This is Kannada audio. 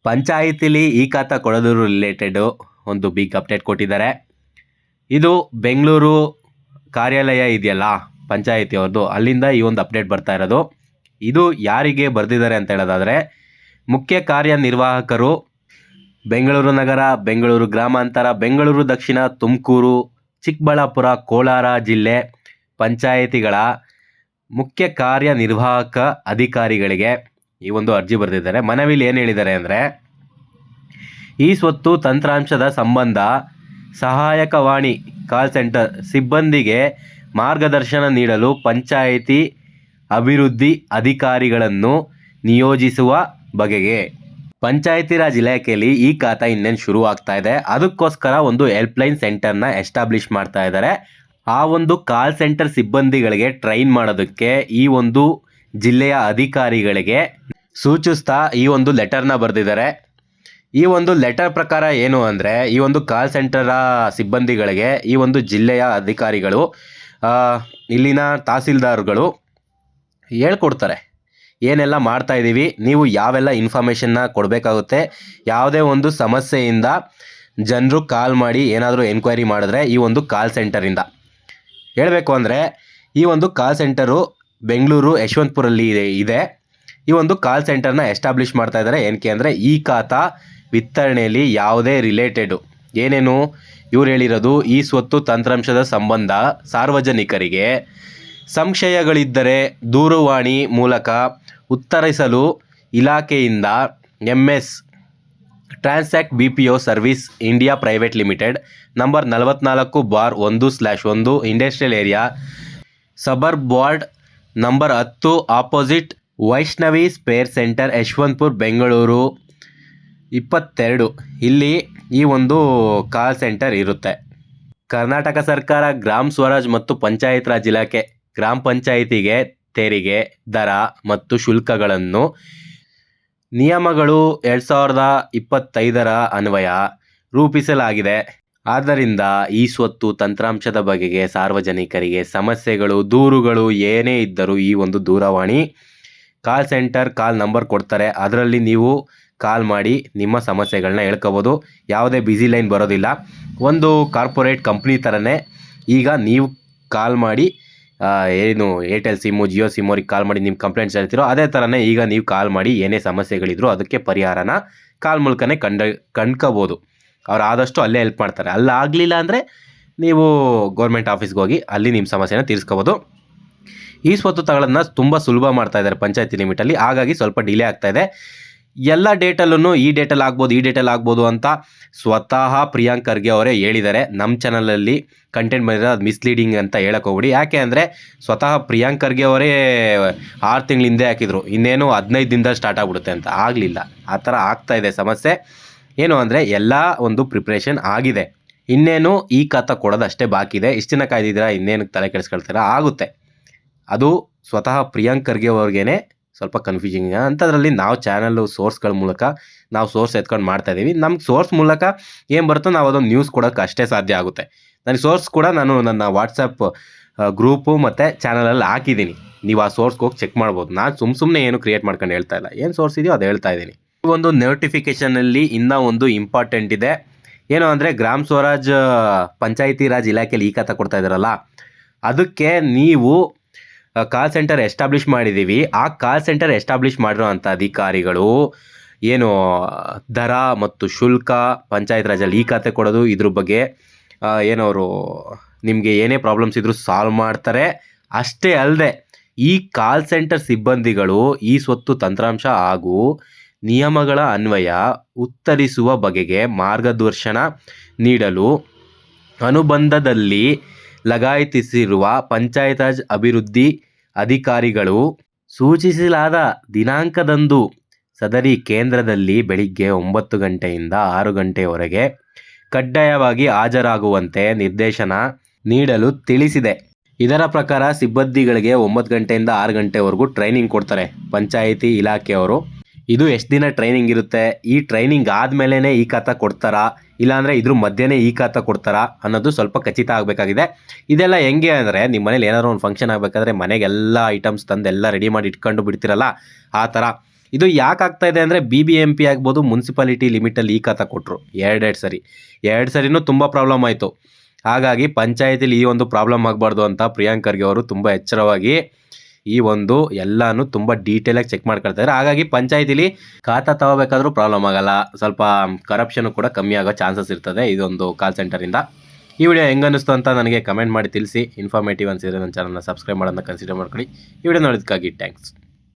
ಪಂಚಾಯಿತಿಲಿ ಈ ಖಾತಾ ಕೊಡೋದ್ರ ರಿಲೇಟೆಡು ಒಂದು ಬಿಗ್ ಅಪ್ಡೇಟ್ ಕೊಟ್ಟಿದ್ದಾರೆ. ಇದು ಬೆಂಗಳೂರು ಕಾರ್ಯಾಲಯ ಇದೆಯಲ್ಲ ಪಂಚಾಯಿತಿಯವ್ರದ್ದು, ಅಲ್ಲಿಂದ ಈ ಒಂದು ಅಪ್ಡೇಟ್ ಬರ್ತಾ ಇರೋದು. ಇದು ಯಾರಿಗೆ ಬರೆದಿದ್ದಾರೆ ಅಂತ ಹೇಳೋದಾದರೆ, ಮುಖ್ಯ ಕಾರ್ಯನಿರ್ವಾಹಕರು ಬೆಂಗಳೂರು ನಗರ, ಬೆಂಗಳೂರು ಗ್ರಾಮಾಂತರ, ಬೆಂಗಳೂರು ದಕ್ಷಿಣ, ತುಮಕೂರು, ಚಿಕ್ಕಬಳ್ಳಾಪುರ, ಕೋಲಾರ ಜಿಲ್ಲೆ ಪಂಚಾಯಿತಿಗಳ ಮುಖ್ಯ ಕಾರ್ಯನಿರ್ವಾಹಕ ಅಧಿಕಾರಿಗಳಿಗೆ ಈ ಒಂದು ಅರ್ಜಿ ಬರೆದಿದ್ದಾರೆ. ಮನವಿಲಿ ಏನು ಹೇಳಿದ್ದಾರೆ ಅಂದರೆ, ಈ ಸ್ವತ್ತು ತಂತ್ರಾಂಶದ ಸಂಬಂಧ ಸಹಾಯಕವಾಣಿ ಕಾಲ್ ಸೆಂಟರ್ ಸಿಬ್ಬಂದಿಗೆ ಮಾರ್ಗದರ್ಶನ ನೀಡಲು ಪಂಚಾಯಿತಿ ಅಭಿವೃದ್ಧಿ ಅಧಿಕಾರಿಗಳನ್ನು ನಿಯೋಜಿಸುವ ಬಗೆಗೆ ಪಂಚಾಯಿತಿ ರಾಜ್ ಇಲಾಖೆಯಲ್ಲಿ ಈ ಖಾತಾ ಇನ್ನೇನು ಶುರು ಆಗ್ತಾ ಇದೆ. ಅದಕ್ಕೋಸ್ಕರ ಒಂದು ಹೆಲ್ಪ್ಲೈನ್ ಸೆಂಟರ್ನ ಎಸ್ಟಾಬ್ಲಿಷ್ ಮಾಡ್ತಾ ಇದ್ದಾರೆ. ಆ ಒಂದು ಕಾಲ್ ಸೆಂಟರ್ ಸಿಬ್ಬಂದಿಗಳಿಗೆ ಟ್ರೈನ್ ಮಾಡೋದಕ್ಕೆ ಈ ಒಂದು ಜಿಲ್ಲೆಯ ಅಧಿಕಾರಿಗಳಿಗೆ ಸೂಚಿಸ್ತಾ ಈ ಒಂದು ಲೆಟರ್ನ ಬರೆದಿದ್ದಾರೆ. ಈ ಒಂದು ಲೆಟರ್ ಪ್ರಕಾರ ಏನು ಅಂದರೆ, ಈ ಒಂದು ಕಾಲ್ ಸೆಂಟರ ಸಿಬ್ಬಂದಿಗಳಿಗೆ ಈ ಒಂದು ಜಿಲ್ಲೆಯ ಅಧಿಕಾರಿಗಳು, ಇಲ್ಲಿನ ತಹಸೀಲ್ದಾರ್ಗಳು ಹೇಳ್ಕೊಡ್ತಾರೆ ಏನೆಲ್ಲ ಮಾಡ್ತಾ ಇದ್ದೀವಿ, ನೀವು ಯಾವೆಲ್ಲ ಇನ್ಫಾರ್ಮೇಷನ್ನ ಕೊಡಬೇಕಾಗುತ್ತೆ, ಯಾವುದೇ ಒಂದು ಸಮಸ್ಯೆಯಿಂದ ಜನರು ಕಾಲ್ ಮಾಡಿ ಏನಾದರೂ ಎನ್ಕ್ವೈರಿ ಮಾಡಿದ್ರೆ ಈ ಒಂದು ಕಾಲ್ ಸೆಂಟರಿಂದ ಹೇಳಬೇಕು ಅಂದರೆ, ಈ ಒಂದು ಕಾಲ್ ಸೆಂಟರು ಬೆಂಗಳೂರು ಯಶವಂತಪುರಲ್ಲಿ ಇದೆ. ಈ ಒಂದು ಕಾಲ್ ಸೆಂಟರ್ನ ಎಸ್ಟಾಬ್ಲಿಷ್ ಮಾಡ್ತಾ ಇದ್ದಾರೆ. ಏನಕ್ಕೆ ಅಂದರೆ, ಈ ಖಾತಾ ವಿತರಣೆಯಲ್ಲಿ ಯಾವುದೇ ರಿಲೇಟೆಡು ಏನೇನು ಇವ್ರು ಹೇಳಿರೋದು, ಈ ಸ್ವತ್ತು ತಂತ್ರಾಂಶದ ಸಂಬಂಧ ಸಾರ್ವಜನಿಕರಿಗೆ ಸಂಶಯಗಳಿದ್ದರೆ ದೂರವಾಣಿ ಮೂಲಕ ಉತ್ತರಿಸಲು ಇಲಾಖೆಯಿಂದ MS transact BPO service India private limited number 44/1/1 industrial area suburb ward number 10 opposite Vaishnavi spare centre Yeshwanthpur Bengaluru 22 ಇಲ್ಲಿ ಈ ಒಂದು ಕಾಲ್ ಸೆಂಟರ್ ಇರುತ್ತೆ. ಕರ್ನಾಟಕ ಸರ್ಕಾರ ಗ್ರಾಮ ಸ್ವರಾಜ್ ಮತ್ತು ಪಂಚಾಯತ್ ರಾಜ್ ಇಲಾಖೆ ಗ್ರಾಮ ಪಂಚಾಯಿತಿಗೆ ತೆರಿಗೆ ದರ ಮತ್ತು ಶುಲ್ಕಗಳನ್ನು ನಿಯಮಗಳು 2025 ಅನ್ವಯ ರೂಪಿಸಲಾಗಿದೆ. ಆದ್ದರಿಂದ ಈ ಸ್ವತ್ತು ತಂತ್ರಾಂಶದ ಬಗೆಗೆ ಸಾರ್ವಜನಿಕರಿಗೆ ಸಮಸ್ಯೆಗಳು, ದೂರುಗಳು ಏನೇ ಇದ್ದರೂ ಈ ಒಂದು ದೂರವಾಣಿ ಕಾಲ್ ಸೆಂಟರ್ ಕಾಲ್ ನಂಬರ್ ಕೊಡ್ತಾರೆ. ಅದರಲ್ಲಿ ನೀವು ಕಾಲ್ ಮಾಡಿ ನಿಮ್ಮ ಸಮಸ್ಯೆಗಳನ್ನ ಹೇಳ್ಕೋಬೋದು. ಯಾವುದೇ ಬ್ಯುಸಿ ಲೈನ್ ಬರೋದಿಲ್ಲ. ಒಂದು ಕಾರ್ಪೊರೇಟ್ ಕಂಪ್ನಿ ಥರನೇ ಈಗ ನೀವು ಕಾಲ್ ಮಾಡಿ ಏನು ಏರ್ಟೆಲ್ ಸಿಮ್ಮು, ಜಿಯೋ ಸಿಮ್ ಅವ್ರಿಗೆ ಕಾಲ್ ಮಾಡಿ ನಿಮ್ಮ ಕಂಪ್ಲೇಂಟ್ಸ್ ಹೇಳ್ತಿರೋ ಅದೇ ಥರನೇ ಈಗ ನೀವು ಕಾಲ್ ಮಾಡಿ ಏನೇ ಸಮಸ್ಯೆಗಳಿದ್ರು ಅದಕ್ಕೆ ಪರಿಹಾರನ ಕಾಲ್ ಮೂಲಕನೇ ಕಂಡ್ಕೋಬೋದು. ಅವ್ರು ಆದಷ್ಟು ಅಲ್ಲೇ ಹೆಲ್ಪ್ ಮಾಡ್ತಾರೆ. ಅಲ್ಲಾಗಲಿಲ್ಲ ಅಂದರೆ ನೀವು ಗೌರ್ಮೆಂಟ್ ಆಫೀಸ್ಗೆ ಹೋಗಿ ಅಲ್ಲಿ ನಿಮ್ಮ ಸಮಸ್ಯೆನ ತೀರಿಸ್ಕೋಬೋದು. ಈ ಸ್ವತ್ತು ತಗೊಳ್ಳೋದನ್ನ ತುಂಬ ಸುಲಭ ಮಾಡ್ತಾ ಇದ್ದಾರೆ ಪಂಚಾಯತಿ ಲಿಮಿಟಲ್ಲಿ. ಹಾಗಾಗಿ ಸ್ವಲ್ಪ ಡಿಲೇ ಆಗ್ತಾ ಇದೆ. ಎಲ್ಲ ಡೇಟಲ್ಲೂ ಈ ಡೇಟಲ್ಲಿ ಆಗ್ಬೋದು ಅಂತ ಸ್ವತಃ ಪ್ರಿಯಾಂಕ್ ಖರ್ಗೆ ಅವರೇ ಹೇಳಿದ್ದಾರೆ. ನಮ್ಮ ಚಾನಲಲ್ಲಿ ಕಂಟೆಂಟ್ ಬಂದಿರೋ ಅದು ಮಿಸ್ಲೀಡಿಂಗ್ ಅಂತ ಹೇಳಕ್ಕೆ ಹೋಗ್ಬಿಡಿ. ಯಾಕೆ ಅಂದರೆ ಸ್ವತಃ ಪ್ರಿಯಾಂಕ್ ಖರ್ಗೆ ಅವರೇ 6 ತಿಂಗಳ ಹಿಂದೆ ಹಾಕಿದ್ರು, ಇನ್ನೇನು 15 ದಿನದಲ್ಲಿ ಸ್ಟಾರ್ಟ್ ಆಗಿಬಿಡುತ್ತೆ ಅಂತ. ಆಗಲಿಲ್ಲ. ಆ ಥರ ಆಗ್ತಾ ಇದೆ ಸಮಸ್ಯೆ. ಏನು ಅಂದರೆ ಎಲ್ಲ ಒಂದು ಪ್ರಿಪ್ರೇಷನ್ ಆಗಿದೆ, ಇನ್ನೇನು ಈ ಖಾತಾ ಕೊಡೋದು ಅಷ್ಟೇ ಬಾಕಿ ಇದೆ. ಇಷ್ಟು ದಿನ ಕಾಯ್ದಿದ್ದೀರಾ, ಇನ್ನೇನು ತಲೆ ಕೆಡಿಸ್ಕೊಳ್ತೀರಾ, ಆಗುತ್ತೆ. ಅದು ಸ್ವತಃ ಪ್ರಿಯಾಂಕ್ ಖರ್ಗೆ ಅವ್ರಿಗೇನೆ ಸ್ವಲ್ಪ ಕನ್ಫ್ಯೂಸಿಂಗ್. ಅಂಥದ್ರಲ್ಲಿ ನಾವು ಚಾನಲ್ಲು ಸೋರ್ಸ್ಗಳ ಮೂಲಕ ನಾವು ಸೋರ್ಸ್ ಎತ್ಕೊಂಡು ಮಾಡ್ತಾಯಿದ್ದೀವಿ. ನಮ್ಗೆ ಸೋರ್ಸ್ ಮೂಲಕ ಏನು ಬರುತ್ತೋ ನಾವು ಅದೊಂದು ನ್ಯೂಸ್ ಕೊಡೋಕ್ಕೆ ಅಷ್ಟೇ ಸಾಧ್ಯ ಆಗುತ್ತೆ. ನನಗೆ ಸೋರ್ಸ್ ಕೂಡ ನಾನು ನನ್ನ ವಾಟ್ಸಪ್ ಗ್ರೂಪು ಮತ್ತು ಚಾನಲಲ್ಲಿ ಹಾಕಿದ್ದೀನಿ. ನೀವು ಆ ಸೋರ್ಸ್ಗೆ ಹೋಗಿ ಚೆಕ್ ಮಾಡ್ಬೋದು. ನಾನು ಸುಮ್ಮನೆ ಏನು ಕ್ರಿಯೇಟ್ ಮಾಡ್ಕೊಂಡು ಹೇಳ್ತಾ ಇಲ್ಲ, ಏನು ಸೋರ್ಸ್ ಇದೆಯೋ ಅದು ಹೇಳ್ತಾ ಇದ್ದೀನಿ. ಒಂದು ನೋಟಿಫಿಕೇಷನಲ್ಲಿ ಇನ್ನೂ ಒಂದು ಇಂಪಾರ್ಟೆಂಟ್ ಇದೆ. ಏನು ಅಂದರೆ, ಗ್ರಾಮ ಸ್ವರಾಜ್ ಪಂಚಾಯಿತಿ ರಾಜ್ ಇಲಾಖೆಯಲ್ಲಿ ಈ ಖಾತಾ ಕೊಡ್ತಾ ಇದ್ದಾರಲ್ಲ, ಅದಕ್ಕೆ ನೀವು ಕಾಲ್ ಸೆಂಟರ್ ಎಸ್ಟಾಬ್ಲಿಷ್ ಮಾಡಿದ್ದೀವಿ. ಆ ಕಾಲ್ ಸೆಂಟರ್ ಎಸ್ಟಾಬ್ಲಿಷ್ ಮಾಡಿರೋ ಅಂಥ ಅಧಿಕಾರಿಗಳು ಏನು ದರ ಮತ್ತು ಶುಲ್ಕ ಪಂಚಾಯತ್ ರಾಜಲ್ಲಿ ಈ ಖಾತೆ ಕೊಡೋದು, ಇದ್ರ ಬಗ್ಗೆ ಏನವರು ನಿಮಗೆ ಏನೇ ಪ್ರಾಬ್ಲಮ್ಸ್ ಇದ್ದರೂ ಸಾಲ್ವ್ ಮಾಡ್ತಾರೆ. ಅಷ್ಟೇ ಅಲ್ಲದೆ ಈ ಕಾಲ್ ಸೆಂಟರ್ ಸಿಬ್ಬಂದಿಗಳು ಈ ಸ್ವತ್ತು ತಂತ್ರಾಂಶ ಹಾಗೂ ನಿಯಮಗಳ ಅನ್ವಯ ಉತ್ತರಿಸುವ ಬಗೆಗೆ ಮಾರ್ಗದರ್ಶನ ನೀಡಲು ಅನುಬಂಧದಲ್ಲಿ ಲಗಾಯಿತಿಸಿರುವ ಪಂಚಾಯತ್ ರಾಜ್ ಅಭಿವೃದ್ಧಿ ಅಧಿಕಾರಿಗಳು ಸೂಚಿಸಲಾದ ದಿನಾಂಕದಂದು ಸದರಿ ಕೇಂದ್ರದಲ್ಲಿ ಬೆಳಿಗ್ಗೆ 9 ಗಂಟೆಯಿಂದ 6 ಗಂಟೆಯವರೆಗೆ ಕಡ್ಡಾಯವಾಗಿ ಹಾಜರಾಗುವಂತೆ ನಿರ್ದೇಶನ ನೀಡಲು ತಿಳಿಸಿದೆ. ಇದರ ಪ್ರಕಾರ ಸಿಬ್ಬಂದಿಗಳಿಗೆ 9 ಗಂಟೆಯಿಂದ 6 ಗಂಟೆವರೆಗೂ ಟ್ರೈನಿಂಗ್ ಕೊಡ್ತಾರೆ ಪಂಚಾಯಿತಿ ಇಲಾಖೆಯವರು. ಇದು ಎಷ್ಟು ದಿನ ಟ್ರೈನಿಂಗ್ ಇರುತ್ತೆ, ಈ ಟ್ರೈನಿಂಗ್ ಆದಮೇಲೆ ಈ ಖಾತಾ ಕೊಡ್ತಾರಾ, ಇಲ್ಲಾಂದರೆ ಇದ್ರ ಮಧ್ಯೆನೇ ಈ ಖಾತಾ ಕೊಡ್ತಾರಾ ಅನ್ನೋದು ಸ್ವಲ್ಪ ಖಚಿತ ಆಗಬೇಕಾಗಿದೆ. ಇದೆಲ್ಲ ಹೆಂಗೆ ಅಂದರೆ, ನಿಮ್ಮ ಮನೇಲಿ ಏನಾದರೂ ಒಂದು ಫಂಕ್ಷನ್ ಆಗಬೇಕಾದ್ರೆ ಮನೆಗೆಲ್ಲ ಐಟಮ್ಸ್ ತಂದು ಎಲ್ಲ ರೆಡಿ ಮಾಡಿ ಇಟ್ಕೊಂಡು ಬಿಡ್ತಿರಲ್ಲ, ಆ ಥರ ಇದು ಯಾಕೆ ಆಗ್ತಾ ಇದೆ ಅಂದರೆ BBMP ಆಗ್ಬೋದು, ಮುನ್ಸಿಪಾಲಿಟಿ ಲಿಮಿಟಲ್ಲಿ ಈ ಖಾತಾ ಕೊಟ್ಟರು ಎರಡು ಸರಿನೂ ತುಂಬ ಪ್ರಾಬ್ಲಮ್ ಆಯಿತು. ಹಾಗಾಗಿ ಪಂಚಾಯತಿಲಿ ಈ ಒಂದು ಪ್ರಾಬ್ಲಮ್ ಆಗಬಾರ್ದು ಅಂತ ಪ್ರಿಯಾಂಕ್ ಖರ್ಗೆ ಅವರು ತುಂಬ ಎಚ್ಚರವಾಗಿ ಈ ಒಂದು ಎಲ್ಲನೂ ತುಂಬ ಡೀಟೇಲಾಗಿ ಚೆಕ್ ಮಾಡ್ಕೊಳ್ತಾರೆ. ಹಾಗಾಗಿ ಪಂಚಾಯತಿಲಿ ಖಾತಾ ತಗೋಬೇಕಾದ್ರೂ ಪ್ರಾಬ್ಲಮ್ ಆಗಲ್ಲ, ಸ್ವಲ್ಪ ಕರಪ್ಷನ್ ಕೂಡ ಕಮ್ಮಿ ಆಗೋ ಚಾನ್ಸಸ್ ಇರ್ತದೆ ಇದೊಂದು ಕಾಲ್ ಸೆಂಟರಿಂದ. ಈ ವಿಡಿಯೋ ಹೆಂಗನ್ನಿಸ್ತು ಅಂತ ನನಗೆ ಕಮೆಂಟ್ ಮಾಡಿ ತಿಳಿಸಿ. ಇನ್ಫಾರ್ಮೇಟಿವ್ ಅನಿಸಿದರೆ ನನ್ನ ಚಾನಲ್ನ ಸಬ್ಸ್ಕ್ರೈಬ್ ಮಾಡೋದನ್ನ ಕನ್ಸಿಡರ್ ಮಾಡ್ಕೊಳ್ಳಿ. ಈ ವಿಡಿಯೋ ನೋಡೋದಕ್ಕಾಗಿ ಥ್ಯಾಂಕ್ಸ್.